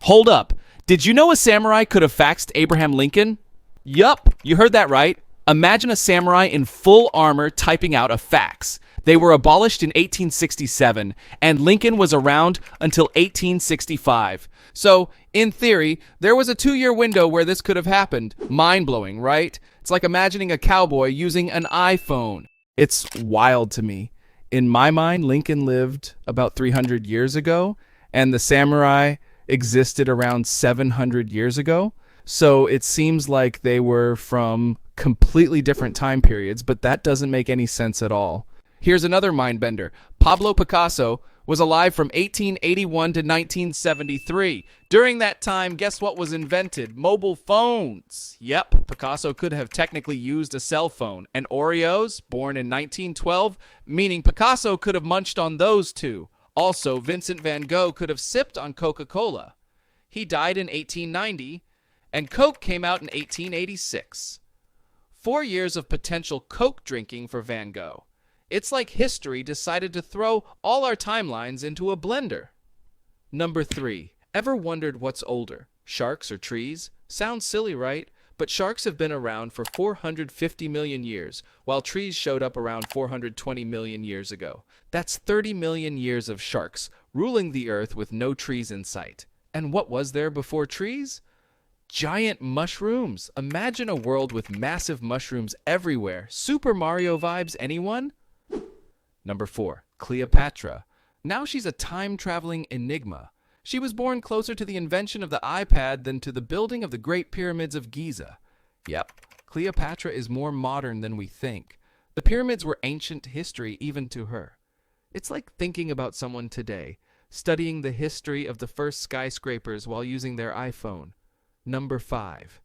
Hold up. Did you know a samurai could have faxed Abraham Lincoln? Yup, you heard that right. Imagine a samurai in full armor typing out a fax. They were abolished in 1867, and Lincoln was around until 1865. So, in theory, there was a 2-year window where this could have happened. Mind-blowing, right? It's like imagining a cowboy using an iPhone. It's wild to me. In my mind, Lincoln lived about 300 years ago, and the samurai existed around 700 years ago. So it seems like they were from completely different time periods, but that doesn't make any sense at all. Here's another mind bender. Pablo Picasso was alive from 1881 to 1973. During that time, guess what was invented? Mobile phones. Yep, Picasso could have technically used a cell phone. And Oreos, born in 1912, meaning Picasso could have munched on those too. Also, Vincent van Gogh could have sipped on Coca-Cola. He died in 1890, and Coke came out in 1886. 4 years of potential Coke drinking for Van Gogh. It's like history decided to throw all our timelines into a blender. Number 3. Ever wondered what's older, sharks or trees? Sounds silly, right? But sharks have been around for 450 million years, while trees showed up around 420 million years ago. That's 30 million years of sharks ruling the earth with no trees in sight. And what was there before trees? Giant mushrooms. Imagine a world with massive mushrooms everywhere. Super Mario vibes, anyone? Number 4. Cleopatra. Now she's a time-traveling enigma. She was born closer to the invention of the iPad than to the building of the Great Pyramids of Giza. Yep, Cleopatra is more modern than we think. The pyramids were ancient history even to her. It's like thinking about someone today, studying the history of the first skyscrapers while using their iPhone. Number 5.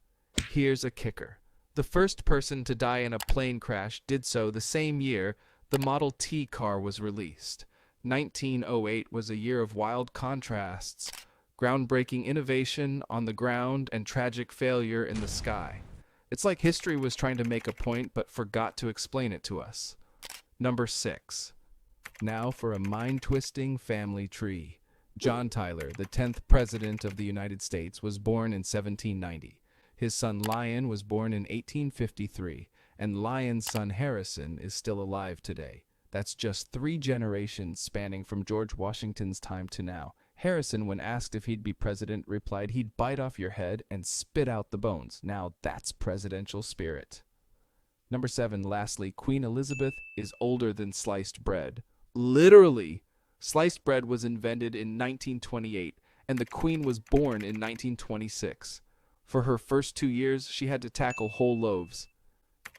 Here's a kicker. The first person to die in a plane crash did so the same year the Model T car was released. 1908 was a year of wild contrasts, groundbreaking innovation on the ground and tragic failure in the sky. It's like history was trying to make a point but forgot to explain it to us. Number 6. Now for a mind-twisting family tree. John Tyler, the 10th President of the United States, was born in 1790. His son Lyon was born in 1853, and Lyon's son Harrison is still alive today. That's just 3 generations spanning from George Washington's time to now. Harrison, when asked if he'd be president, replied he'd bite off your head and spit out the bones. Now that's presidential spirit. Number 7, lastly, Queen Elizabeth is older than sliced bread. Literally. Sliced bread was invented in 1928, and the Queen was born in 1926. For her first 2 years, she had to tackle whole loaves.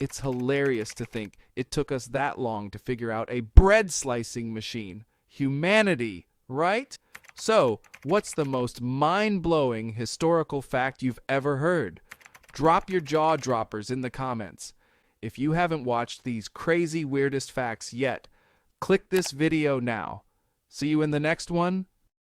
It's hilarious to think it took us that long to figure out a bread slicing machine. Humanity, right? So, what's the most mind-blowing historical fact you've ever heard? Drop your jaw droppers in the comments. If you haven't watched these crazy weirdest facts yet, click this video now. See you in the next one.